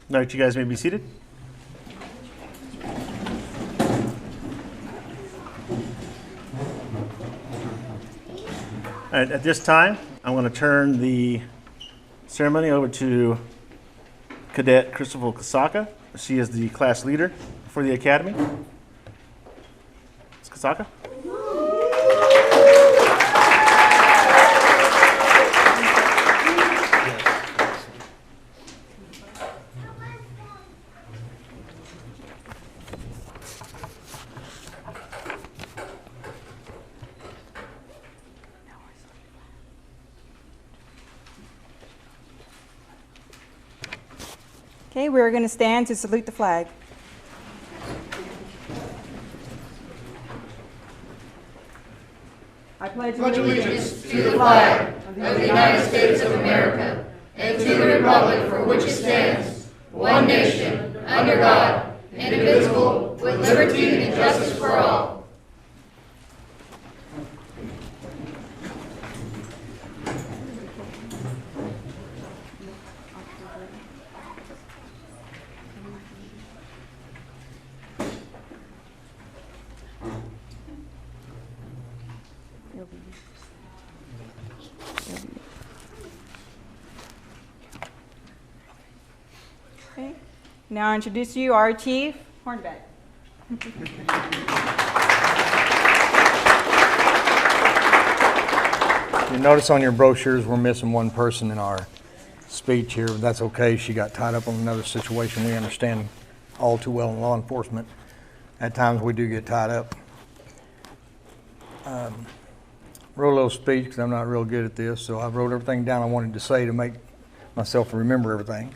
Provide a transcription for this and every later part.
All right, you guys may be seated. All right, at this time, I'm going to turn the ceremony over to Cadet Christopher Kasaka. She is the class leader for the Academy. Ms. Kasaka. Okay, we're going to stand to salute the flag. I pledge allegiance to the flag of the United States of America and to the republic for which it stands, one nation, under God, indivisible, with liberty and justice for all. Okay. Now I introduce you our Chief Hornbeck. You notice on your brochures we're missing one person in our speech here, but that's okay. She got tied up on another situation. We understand all too well in law enforcement. At times we do get tied up. Wrote a little speech because I'm not real good at this, so I wrote everything down I wanted to say to make myself remember everything.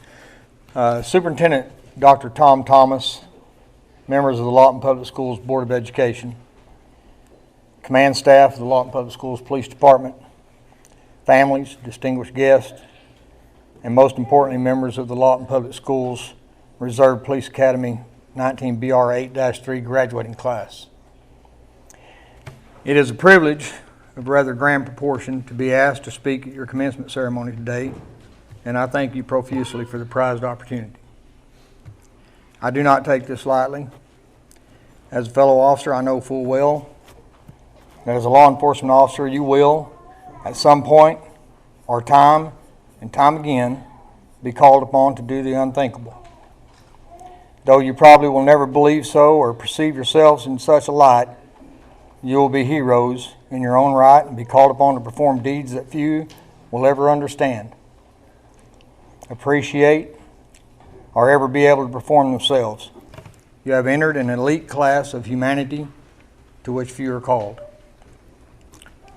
Superintendent Dr. Tom Thomas, members of the Lawton Public Schools Board of Education, command staff of the Lawton Public Schools Police Department, families, distinguished guests, and most importantly, members of the Lawton Public Schools Reserve Police Academy 19 BR 8-3 graduating class. It is a privilege of rather grand proportion to be asked to speak at your commencement ceremony today, and I thank you profusely for the prized opportunity. I do not take this lightly. As a fellow officer, I know full well that as a law enforcement officer, you will, at some point or time and time again, be called upon to do the unthinkable. Though you probably will never believe so or perceive yourselves in such a light, you will be heroes in your own right and be called upon to perform deeds that few will ever understand, appreciate, or ever be able to perform themselves. You have entered an elite class of humanity to which few are called.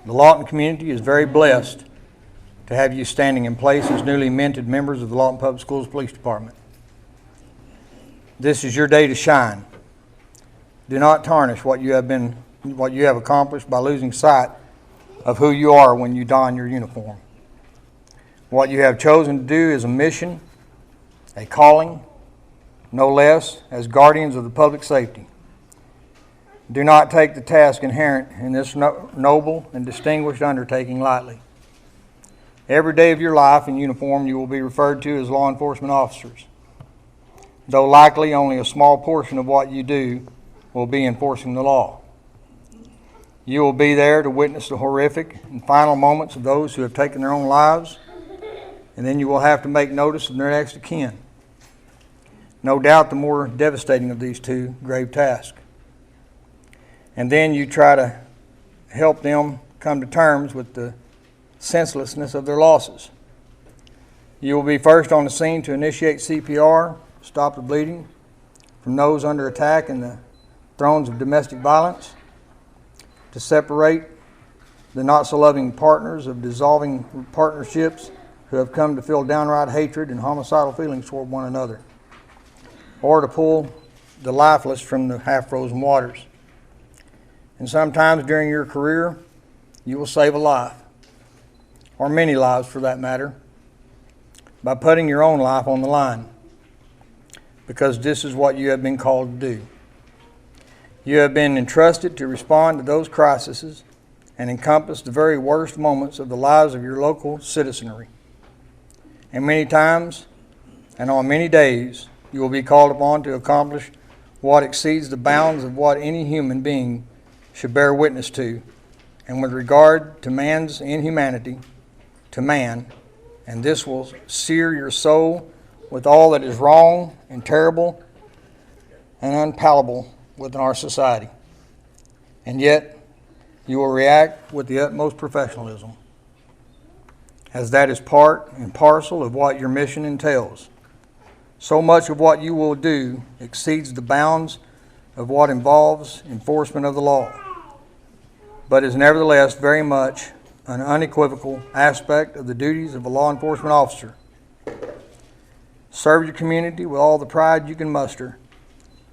The Lawton community is very blessed to have you standing in place as newly minted members of the Lawton Public Schools Police Department. This is your day to shine. Do not tarnish what you have accomplished by losing sight of who you are when you don your uniform. What you have chosen to do is a mission, a calling, no less, as guardians of the public safety. Do not take the task inherent in this noble and distinguished undertaking lightly. Every day of your life in uniform you will be referred to as law enforcement officers, though likely only a small portion of what you do will be enforcing the law. You will be there to witness the horrific and final moments of those who have taken their own lives, and then you will have to make notice of their next of kin. No doubt the more devastating of these two grave tasks. And then you try to help them come to terms with the senselessness of their losses. You will be first on the scene to initiate CPR, stop the bleeding from those under attack in the throes of domestic violence, to separate the not-so-loving partners of dissolving partnerships who have come to feel downright hatred and homicidal feelings toward one another, or to pull the lifeless from the half-frozen waters. And sometimes during your career, you will save a life, or many lives for that matter, by putting your own life on the line, because this is what you have been called to do. You have been entrusted to respond to those crises and encompass the very worst moments of the lives of your local citizenry. And many times, and on many days you will be called upon to accomplish what exceeds the bounds of what any human being should bear witness to, and with regard to man's inhumanity to man, and this will sear your soul with all that is wrong and terrible and unpalatable within our society. And yet, you will react with the utmost professionalism, as that is part and parcel of what your mission entails. So much of what you will do exceeds the bounds of what involves enforcement of the law, but is nevertheless very much an unequivocal aspect of the duties of a law enforcement officer. Serve your community with all the pride you can muster,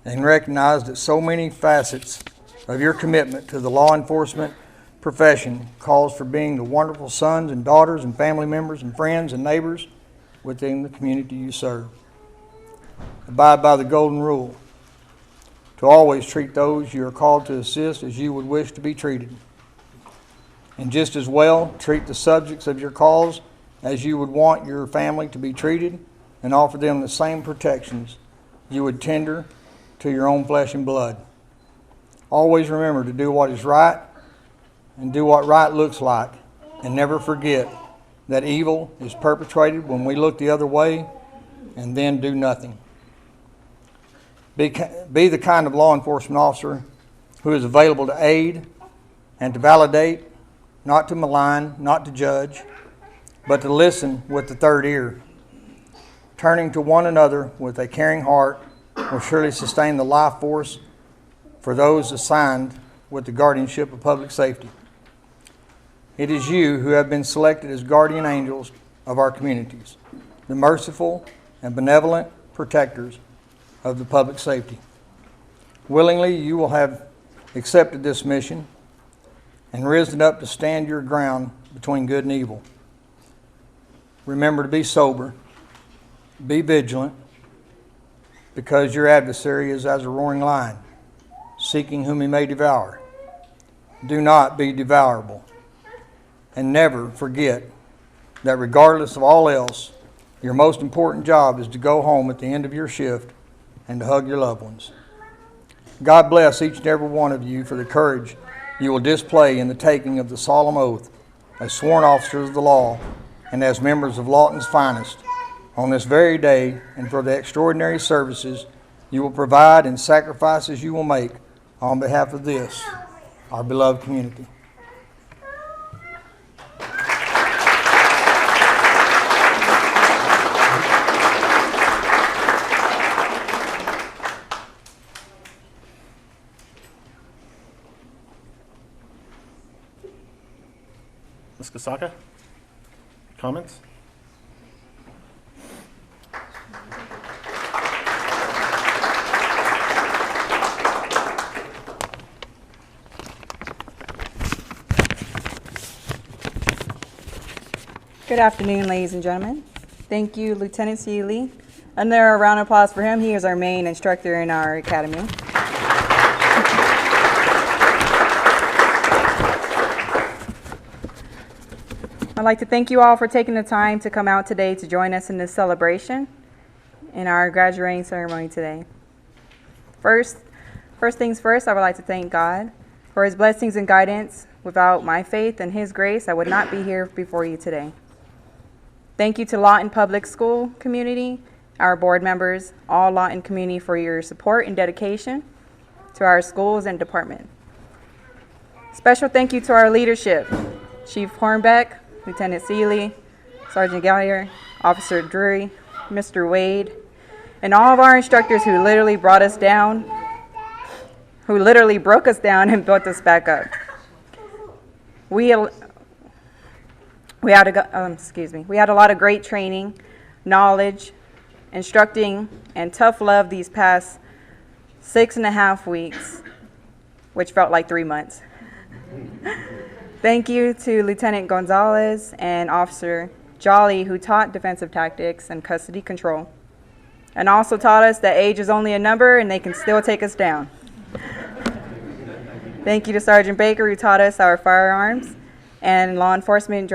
and recognize that so many facets of your commitment to the law enforcement profession calls for being the wonderful sons and daughters and family members and friends and neighbors within the community you serve. Abide by the golden rule to always treat those you are called to assist as you would wish to be treated. And just as well, treat the subjects of your calls as you would want your family to be treated, and offer them the same protections you would tender to your own flesh and blood. Always remember to do what is right and do what right looks like, and never forget that evil is perpetrated when we look the other way and then do nothing. Be the kind of law enforcement officer who is available to aid and to validate, not to malign, not to judge, but to listen with the third ear. Turning to one another with a caring heart will surely sustain the life force for those assigned with the guardianship of public safety. It is you who have been selected as guardian angels of our communities, the merciful and benevolent protectors of the public safety. Willingly, you will have accepted this mission and risen up to stand your ground between good and evil. Remember to be sober, be vigilant, because your adversary is as a roaring lion, seeking whom he may devour. Do not be devourable, and never forget that regardless of all else, your most important job is to go home at the end of your shift and to hug your loved ones. God bless each and every one of you for the courage you will display in the taking of the solemn oath as sworn officers of the law and as members of Lawton's finest on this very day, and for the extraordinary services you will provide and sacrifices you will make on behalf of this, our beloved community. Ms. Kasaka, comments? Good afternoon, ladies and gentlemen. Thank you, Lieutenant Seeley. Another round of applause for him. He is our main instructor in our academy. I'd like to thank you all for taking the time to come out today to join us in this celebration in our graduating ceremony today. First things first, I would like to thank God for His blessings and guidance. Without my faith and His grace, I would not be here before you today. Thank you to Lawton Public School community, our board members, all Lawton community for your support and dedication to our schools and department. Special thank you to our leadership, Chief Hornbeck, Lieutenant Seeley, Sergeant Gallier, Officer Drury, Mr. Wade, and all of our instructors who literally brought us down, who literally broke us down and built us back up. We had a lot of great training, knowledge, instructing, and tough love these past 6.5 weeks, which felt like 3 months. Thank you to Lieutenant Gonzalez and Officer Jolly, who taught defensive tactics and custody control, and also taught us that age is only a number and they can still take us down. Thank you to Sergeant Baker, who taught us our firearms and law enforcement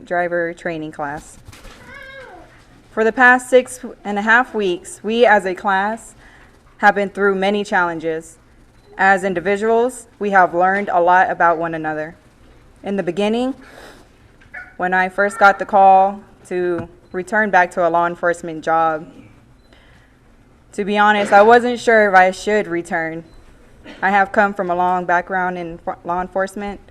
driver training class. For the past 6.5 weeks, we as a class have been through many challenges. As individuals, we have learned a lot about one another. In the beginning, when I first got the call to return back to a law enforcement job, to be honest, I wasn't sure if I should return. I have come from a long background in law enforcement,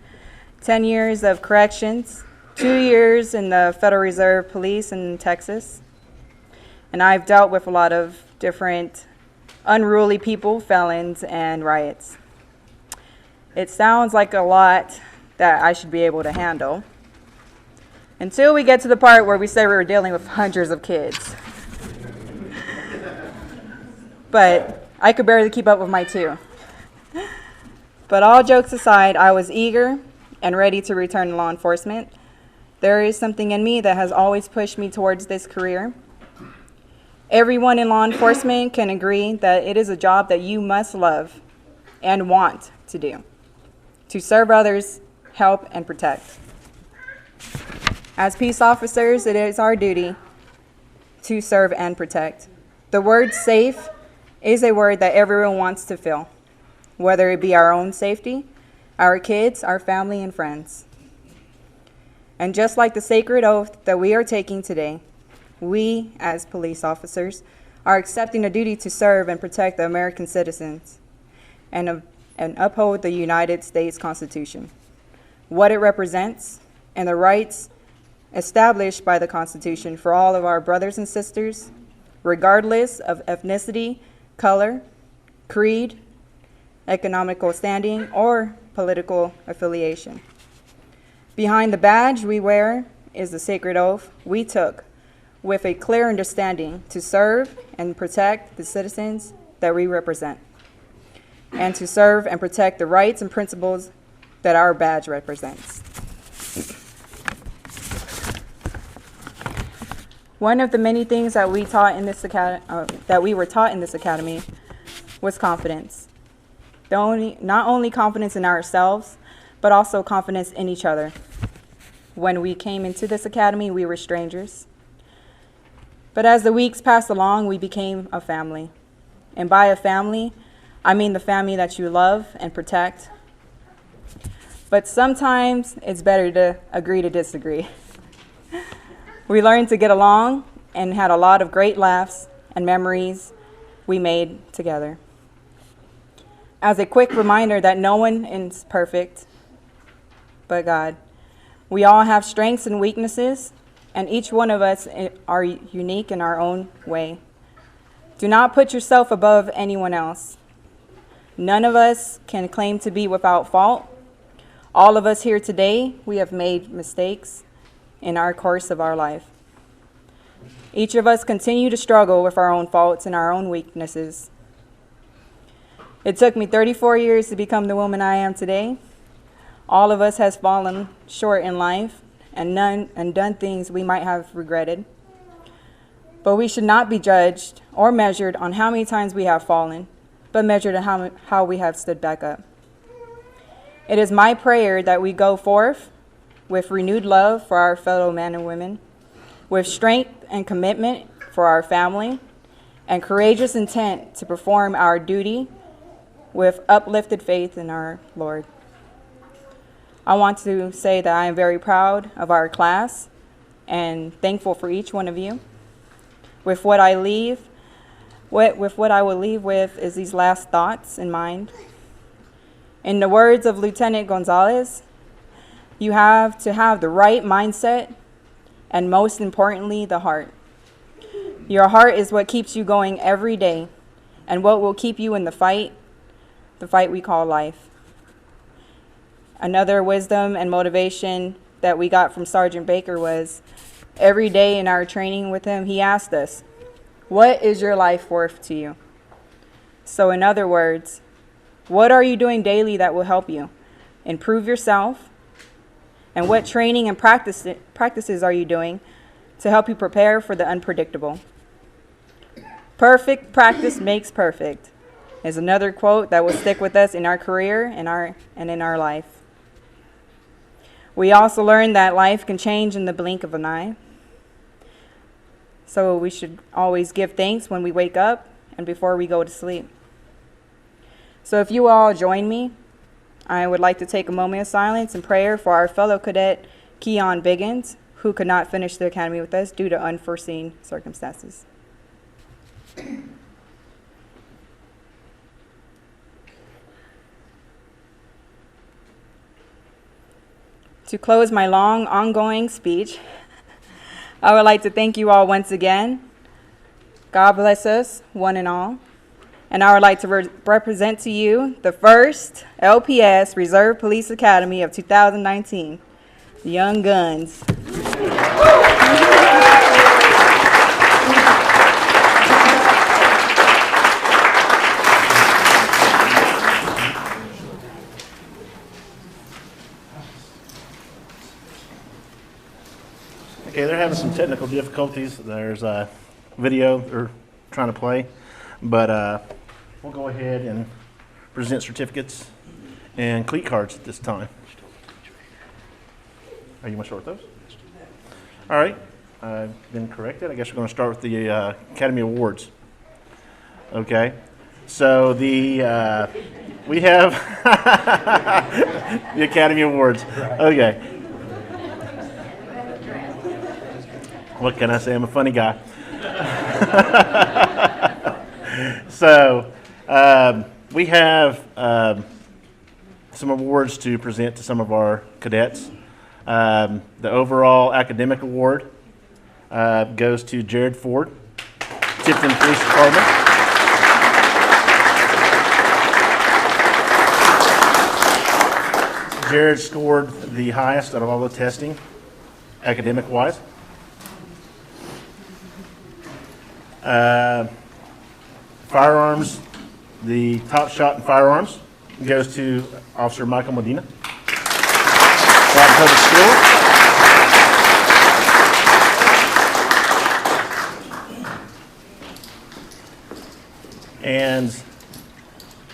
10 years of corrections, 2 years in the Federal Reserve Police in Texas, and I've dealt with a lot of different unruly people, felons, and riots. It sounds like a lot that I should be able to handle, until we get to the part where we say we were dealing with hundreds of kids. But I could barely keep up with my 2. But all jokes aside, I was eager and ready to return to law enforcement. There is something in me that has always pushed me towards this career. Everyone in law enforcement can agree that it is a job that you must love and want to do, to serve others, help, and protect. As peace officers, it is our duty to serve and protect. The word safe is a word that everyone wants to feel, whether it be our own safety, our kids, our family, and friends. And just like the sacred oath that we are taking today, we, as police officers, are accepting a duty to serve and protect the American citizens and uphold the United States Constitution, what it represents, and the rights established by the Constitution for all of our brothers and sisters, regardless of ethnicity, color, creed, economical standing, or political affiliation. Behind the badge we wear is the sacred oath we took with a clear understanding to serve and protect the citizens that we represent, and to serve and protect the rights and principles that our badge represents. One of the many things that we were taught in this academy was confidence. Not only confidence in ourselves, but also confidence in each other. When we came into this academy, we were strangers. But as the weeks passed along, we became a family. And by a family, I mean the family that you love and protect. But sometimes it's better to agree to disagree. We learned to get along and had a lot of great laughs and memories we made together. As a quick reminder that no one is perfect but God. We all have strengths and weaknesses, and each one of us are unique in our own way. Do not put yourself above anyone else. None of us can claim to be without fault. All of us here today, we have made mistakes in our course of our life. Each of us continue to struggle with our own faults and our own weaknesses. It took me 34 years to become the woman I am today. All of us has fallen short in life and done things we might have regretted. But we should not be judged or measured on how many times we have fallen, but measured on how we have stood back up. It is my prayer that we go forth with renewed love for our fellow men and women, with strength and commitment for our family, and courageous intent to perform our duty with uplifted faith in our Lord. I want to say that I am very proud of our class and thankful for each one of you. With what I will leave with is these last thoughts in mind. In the words of Lieutenant Gonzalez, you have to have the right mindset and, most importantly, the heart. Your heart is what keeps you going every day and what will keep you in the fight we call life. Another wisdom and motivation that we got from Sergeant Baker was every day in our training with him, he asked us, what is your life worth to you? So in other words, what are you doing daily that will help you improve yourself? And what training and practices are you doing to help you prepare for the unpredictable? Perfect practice makes perfect is another quote that will stick with us in our career and in our life. We also learned that life can change in the blink of an eye. So we should always give thanks when we wake up and before we go to sleep. So if you all join me, I would like to take a moment of silence and prayer for our fellow cadet, Keon Biggins, who could not finish the academy with us due to unforeseen circumstances. To close my long, ongoing speech, I would like to thank you all once again. God bless us, one and all. And I would like to represent to you the first LPS Reserve Police Academy of 2019, the Young Guns. Okay, they're having some technical difficulties. There's a video they're trying to play, but we'll go ahead and present certificates and cleat cards at this time. Are you want to start with those? All right, I've been corrected. I guess we're going to start with the Academy Awards. Okay, so we have the Academy Awards. Okay. What can I say? I'm a funny guy. So we have some awards to present to some of our cadets. The overall academic award goes to Jared Ford, Tipton Police Department. Jared scored the highest out of all the testing, academic-wise. Firearms, the top shot in firearms goes to Officer Michael Medina. Lawton Public Schools. And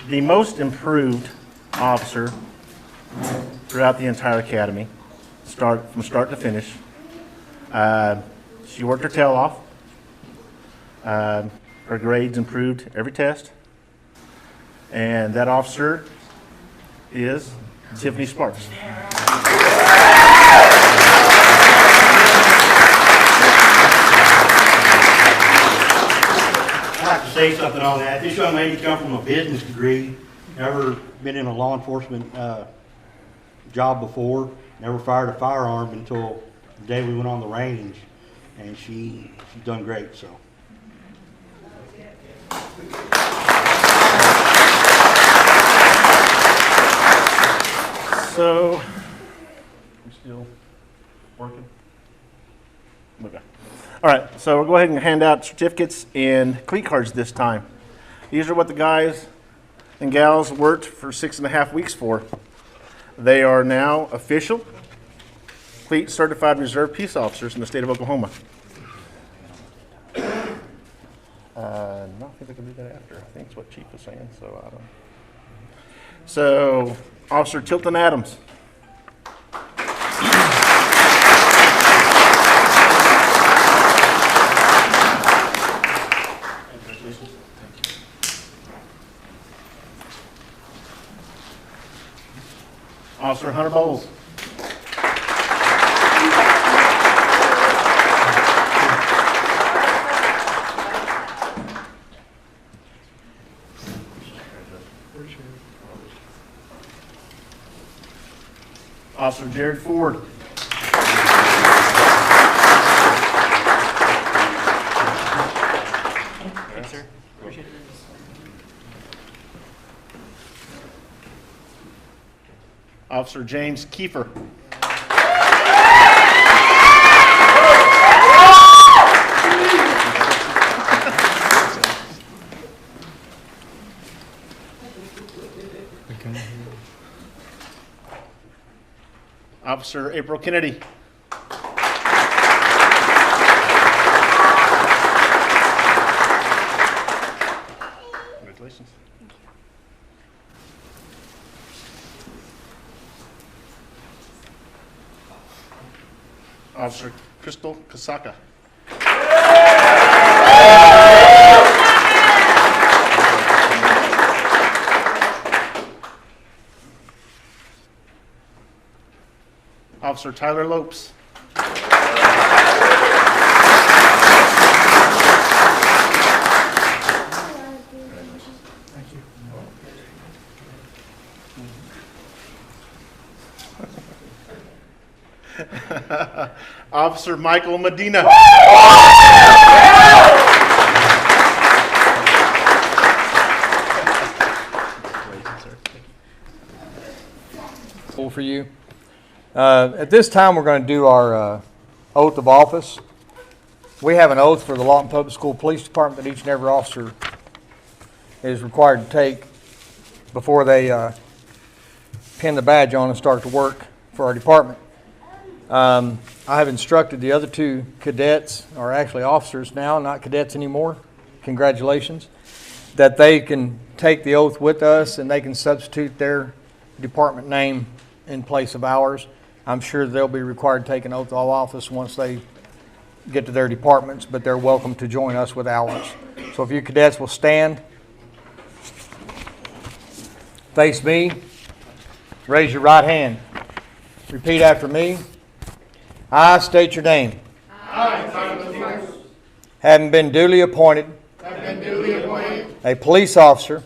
the most improved officer throughout the entire academy, from start to finish. She worked her tail off. Her grades improved every test. And that officer is Tiffany Sparks. I'd like to say something on that. This young lady come from a business degree, never been in a law enforcement job before, never fired a firearm until the day we went on the range, and she's done great. So, I'm still working? Okay. All right, so we'll go ahead and hand out certificates and cleat cards this time. These are what the guys and gals worked for 6.5 weeks for. They are now official cleat certified reserve peace officers in the state of Oklahoma. No, I think I can do that after. I think it's what Chief was saying, so I don't. So, Officer Tilton Adams. Officer Hunter Bowles. Officer Jared Ford. Thanks, sir. Appreciate it. Officer James Kiefer. Officer April Kennedy. Congratulations. Officer Crystal Kasaka. Officer Tyler Lopes. Officer Michael Medina. For you. At this time, we're going to do our oath of office. We have an oath for the Lawton Public School Police Department that each and every officer is required to take before they pin the badge on and start to work for our department. I have instructed the other two cadets, or actually officers now, not cadets anymore, congratulations, that they can take the oath with us and they can substitute their department name in place of ours. I'm sure they'll be required to take an oath of office once they get to their departments, but they're welcome to join us with ours. So if you cadets will stand, face me, raise your right hand. Repeat after me. I state your name. I, Tyler Lopes, Having been duly appointed a police officer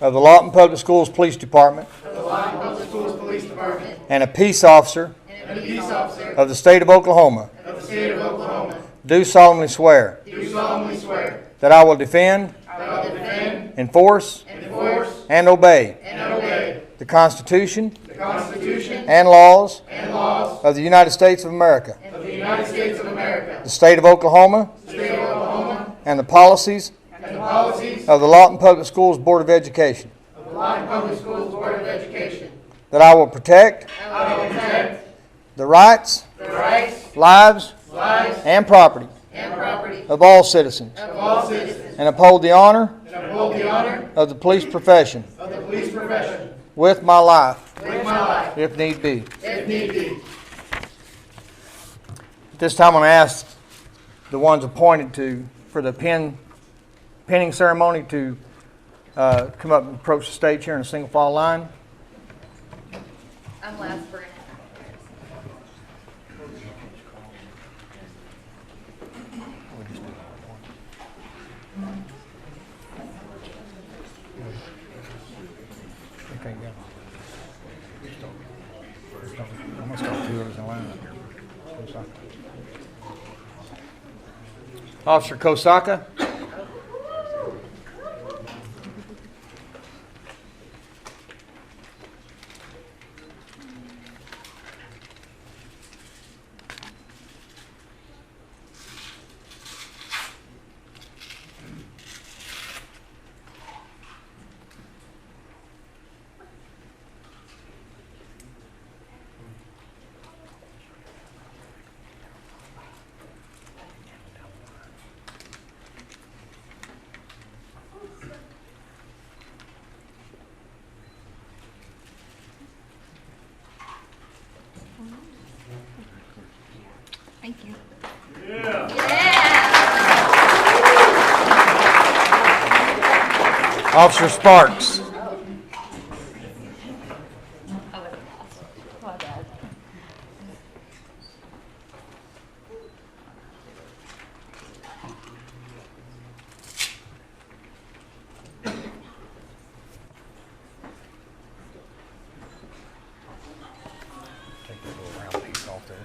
of the Lawton Public Schools Police Department and a peace officer of the state of Oklahoma, do solemnly swear that I will defend, enforce, and obey the Constitution and laws of the United States of America, the state of Oklahoma, and the policies of the Lawton Public Schools Board of Education, that I will protect the rights, lives, and property of all citizens, and uphold the honor of the police profession with my life, if need be. At this time, I'm going to ask the ones appointed for the pinning ceremony to come up and approach the stage here in a single file line. I'm last for Okay, go. I'm going to start two others in line up here. Officer Kosaka. Thank you. Officer Sparks. My bad. Take that little round piece off there.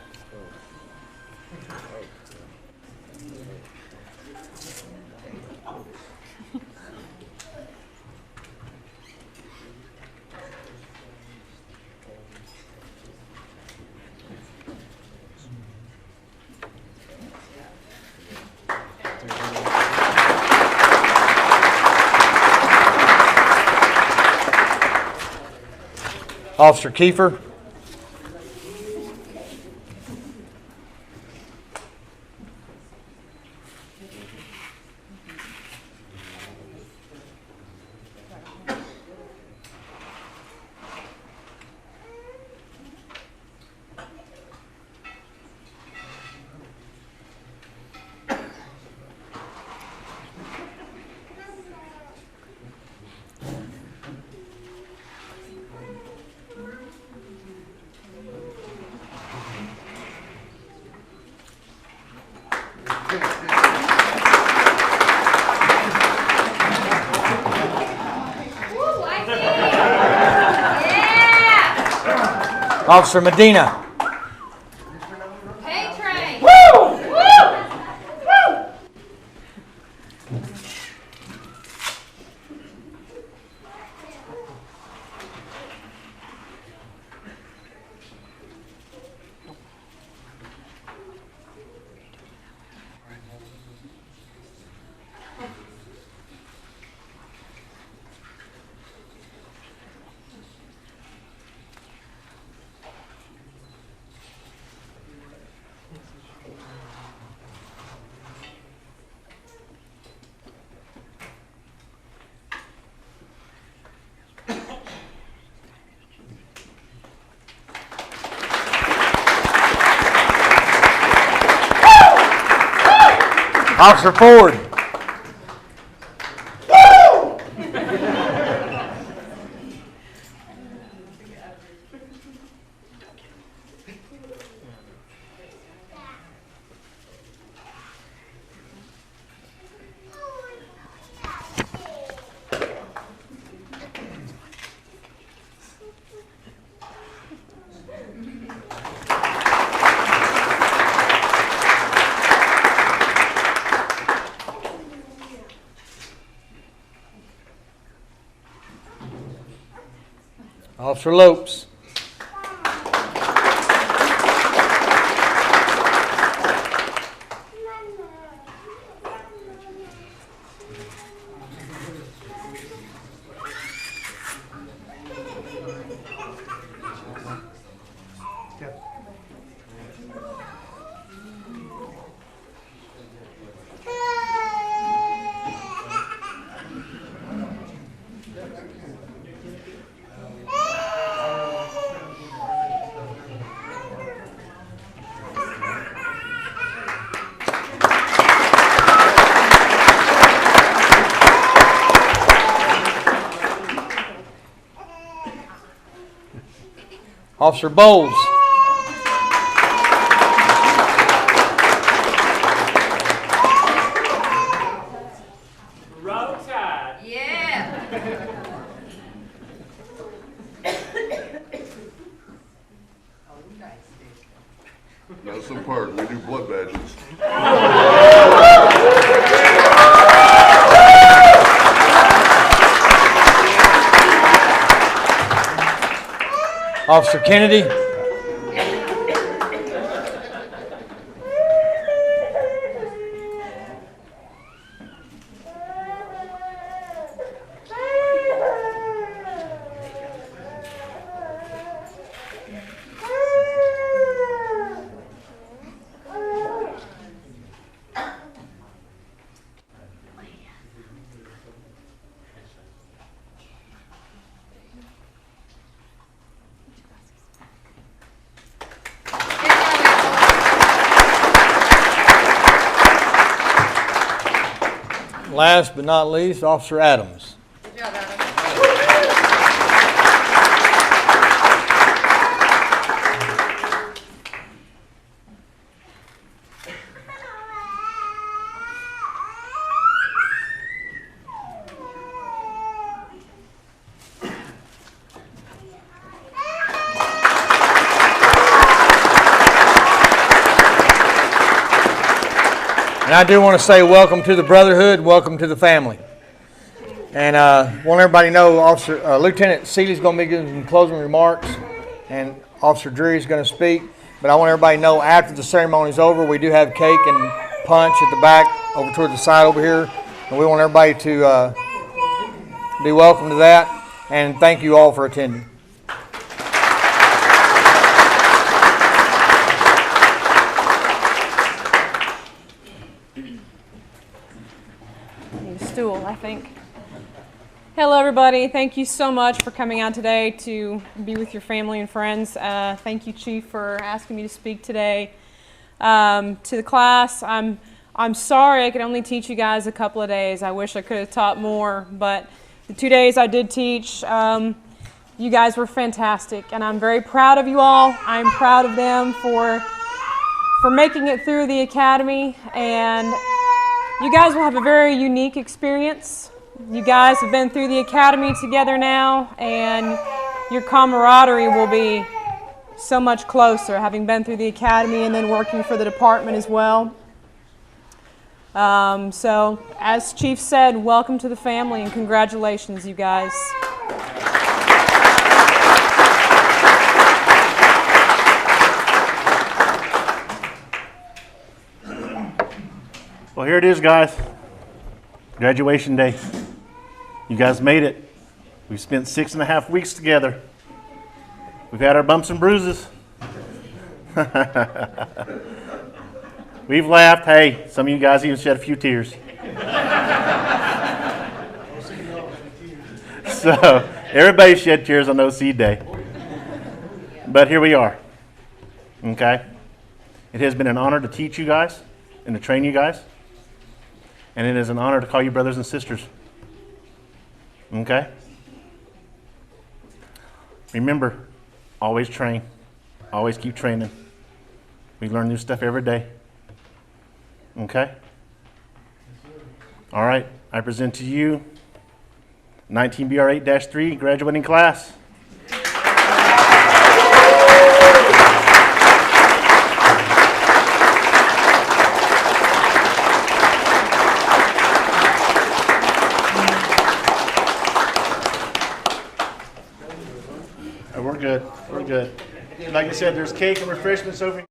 Officer Kiefer. Officer Medina. Hey, Train. Officer Ford. Officer Lopes. Officer Bowles. Roll Tide. Yeah. That's some part. We do blood badges. Officer Kennedy. Last but not least, Officer Adams. Good job, Adam. And I do want to say welcome to the brotherhood, welcome to the family. And want everybody to know Lieutenant Seeley's going to be giving some closing remarks, and Officer Drury's going to speak. But I want everybody to know after the ceremony is over, we do have cake and punch at the back over toward the side over here. And we want everybody to be welcome to that. And thank you all for attending. Need a stool, I think. Hello, everybody. Thank you so much for coming out today to be with your family and friends. Thank you, Chief, for asking me to speak today. To the class, I'm sorry I could only teach you guys a couple of days. I wish I could have taught more, but the 2 days I did teach, you guys were fantastic, and I'm very proud of you all. I'm proud of them for making it through the academy, and you guys will have a very unique experience. You guys have been through the academy together now, and your camaraderie will be so much closer, having been through the academy and then working for the department as well. So, as Chief said, welcome to the family and congratulations, you guys. Well, here it is, guys. Graduation day. You guys made it. We've spent 6.5 weeks together. We've had our bumps and bruises. We've laughed. Hey, some of you guys even shed a few tears. So, everybody shed tears on OC Day. But here we are. Okay? It has been an honor to teach you guys and to train you guys. And it is an honor to call you brothers and sisters. Okay? Remember, always train. Always keep training. We learn new stuff every day. Okay? All right. I present to you 19BR8-3 graduating class. We're good. We're good. Like I said, there's cake and refreshments over here.